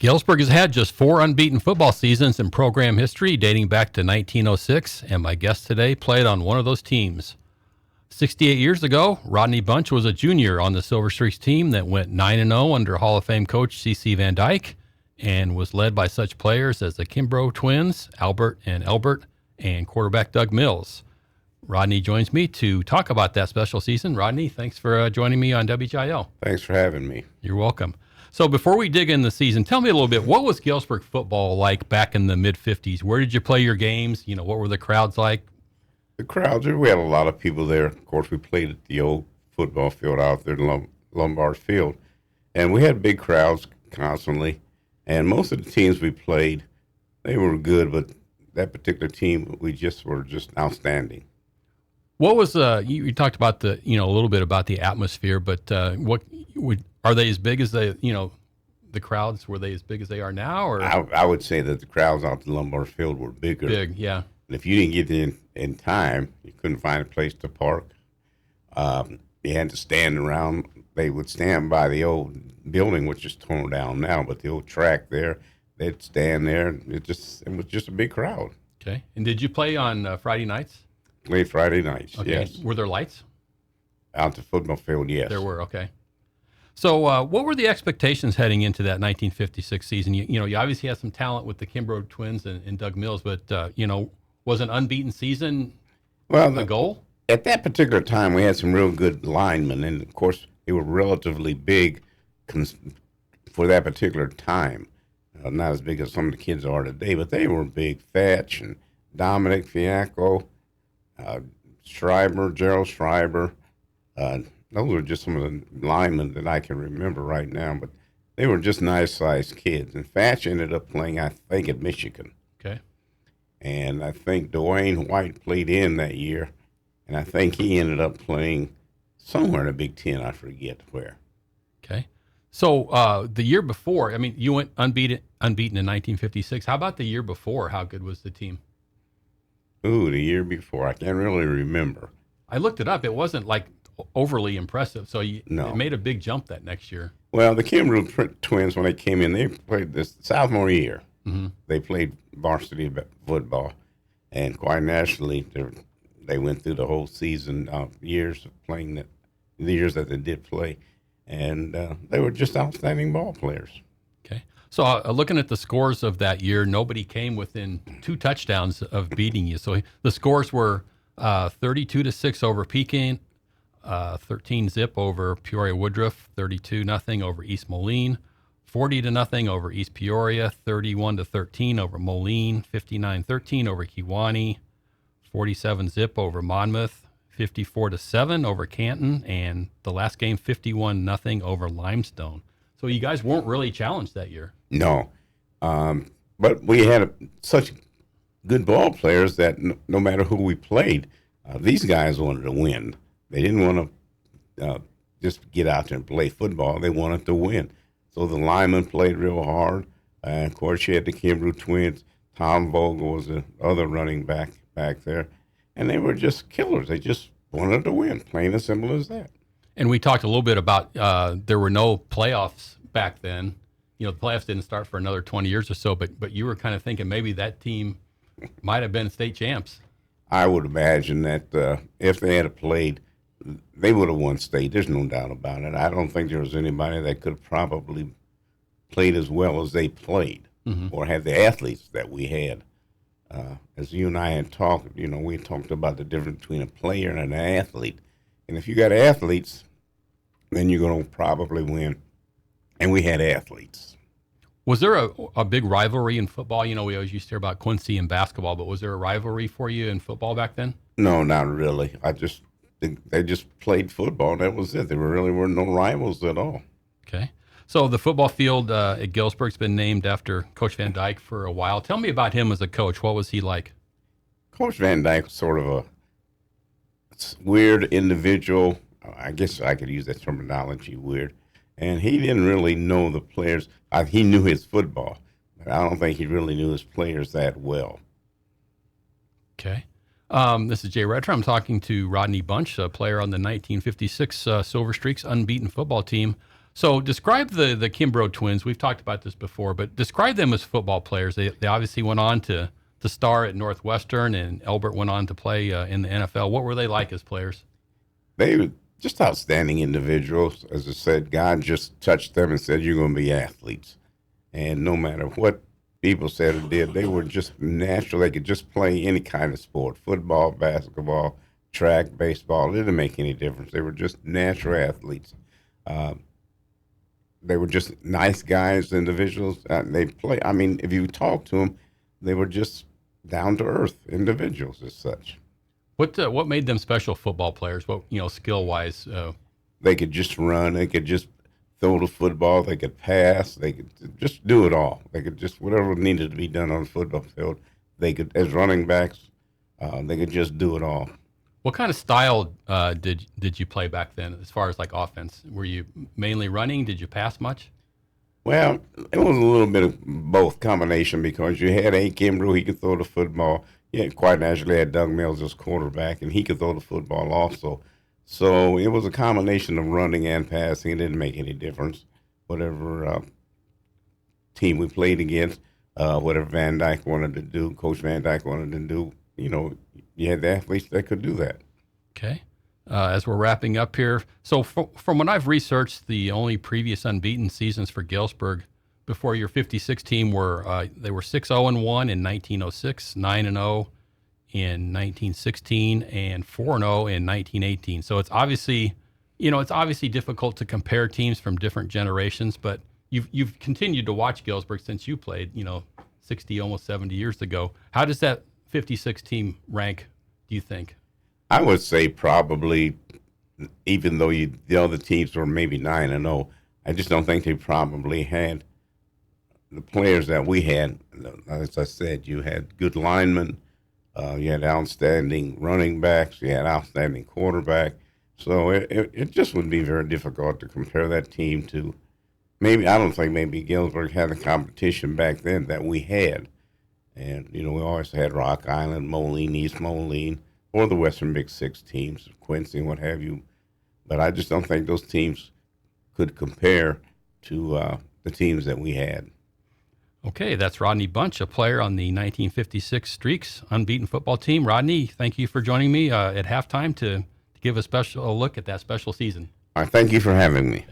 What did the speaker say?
Galesburg has had just 4 unbeaten football seasons in program history dating back to 1906, and my guest today played on one of those teams. 68 years ago, Rodney Bunch was a junior on the Silver Streaks team that went 9-0 under Hall of Fame coach C.C. Van Dyke and was led by such players as the Kimbrough twins, Albert and Elbert, and quarterback Doug Mills. Rodney joins me to talk about that special season. Rodney, thanks for joining me on WGIL. Thanks for having me. You're welcome. So before we dig in the season, tell me a little bit, what was Galesburg football like back in the mid-'50s? Where did you play your games? You know, what were the crowds like? The crowds, we had a lot of people there. Of course, we played at the old football field out there in Lombard Field. And we had big crowds constantly. And most of the teams we played, they were good, but that particular team, we just were just outstanding. What was you talked about the a little bit about the atmosphere, but are they as big as the crowds, were they as big as they are now? Or I would say that the crowds out the Lombard Field were bigger. Big, yeah. And if you didn't get in time, you couldn't find a place to park. You had to stand around. They would stand by the old building, which is torn down now, but the old track there, they'd stand there. It was just a big crowd. Okay. And did you play on Friday nights? Played Friday nights, okay. Yes. Were there lights? Out the football field, yes. There were, okay. So what were the expectations heading into that 1956 season? You obviously had some talent with the Kimbrough twins and Doug Mills, but, was an unbeaten season a goal? At that particular time, we had some real good linemen, and, of course, they were relatively big for that particular time. Not as big as some of the kids are today, but they were big. Thatch and Dominic Fiacco, Gerald Schreiber. Those were just some of the linemen that I can remember right now, but they were just nice-sized kids. And Thatch ended up playing, I think, at Michigan. Okay. And I think Dwayne White played in that year, and I think he ended up playing somewhere in the Big Ten. I forget where. Okay. So the year before, you went unbeaten in 1956. How about the year before? How good was the team? Ooh, the year before. I can't really remember. I looked it up. It wasn't like overly impressive. So it made a big jump that next year. Well, the Kimbrough twins, when they came in, they played this sophomore year. Mm-hmm. They played varsity football, and quite naturally, they went through the whole season, years of playing the years that they did play, and they were just outstanding ball players. Okay. So looking at the scores of that year, nobody came within 2 touchdowns of beating you. So the scores were 32-6 over Pekin, 13-0 over Peoria Woodruff, 32-0 over East Moline, 40-0 over East Peoria, 31-13 over Moline, 59-13 over Kewanee, 47-0 over Monmouth, 54-7 over Canton, and the last game 51-0 over Limestone. So you guys weren't really challenged that year. No, but we had such good ball players that no matter who we played, these guys wanted to win. They didn't want to just get out there and play football. They wanted to win. So the linemen played real hard. Of course, you had the Kimbrough twins. Tom Vogel was the other running back there. And they were just killers. They just wanted to win, plain as simple as that. And we talked a little bit about there were no playoffs back then. The playoffs didn't start for another 20 years or so, but you were kind of thinking maybe that team might have been state champs. I would imagine that if they had played, they would have won state. There's no doubt about it. I don't think there was anybody that could have probably played as well as they played, mm-hmm. or had the athletes that we had. As you and I had talked, we talked about the difference between a player and an athlete. And if you got athletes, then you're going to probably win. And we had athletes. Was there a big rivalry in football? We always used to hear about Quincy in basketball, but was there a rivalry for you in football back then? No, not really. They just played football, and that was it. There really were no rivals at all. Okay. So the football field at Galesburg's been named after Coach Van Dyke for a while. Tell me about him as a coach. What was he like? Coach Van Dyke was sort of a weird individual. I guess I could use that terminology, weird. And he didn't really know the players. He knew his football, but I don't think he really knew his players that well. Okay. This is Jay Redfern. I'm talking to Rodney Bunch, a player on the 1956 Silver Streaks unbeaten football team. So describe the Kimbrough twins. We've talked about this before, but describe them as football players. They obviously went on to star at Northwestern, and Elbert went on to play in the NFL. What were they like as players? They were just outstanding individuals. As I said, God just touched them and said, "You're going to be athletes." And no matter what people said or did, they were just natural. They could just play any kind of sport: football, basketball, track, baseball. It didn't make any difference. They were just natural athletes. They were just nice guys, individuals. They play. I mean, if you talk to them, they were just down to earth individuals as such. What made them special football players? What skill wise? They could just run. They could just throw the football. They could pass. They could just do it all. They could just whatever needed to be done on the football field. They could, as running backs, they could just do it all. What kind of style did you play back then, as far as like offense? Were you mainly running? Did you pass much? Well, it was a little bit of both combination because you had Kimbrough, he could throw the football. You had quite naturally had Doug Mills as quarterback, and he could throw the football also. So it was a combination of running and passing. It didn't make any difference. Whatever team we played against, whatever Van Dyke wanted to do, Coach Van Dyke wanted to do, you had the athletes that could do that. Okay. As we're wrapping up here, so from what I've researched, the only previous unbeaten seasons for Galesburg before your 56 team were they were 6-0-1 in 1906, 9-0 in 1916, and 4-0 in 1918. So it's obviously difficult to compare teams from different generations, but you've continued to watch Galesburg since you played, 60, almost 70 years ago. How does that 56 team rank, do you think? I would say probably, even though the other teams were maybe 9-0, I just don't think they probably had the players that we had. As I said, you had good linemen, you had outstanding running backs, you had outstanding quarterback. So it just would be very difficult to compare that team to I don't think maybe Galesburg had the competition back then that we had. And, we always had Rock Island, Moline, East Moline, or the Western Big Six teams, Quincy, what have you. But I just don't think those teams could compare to the teams that we had. Okay, that's Rodney Bunch, a player on the 1956 Streaks unbeaten football team. Rodney, thank you for joining me at halftime to give a special look at that special season. All right, thank you for having me.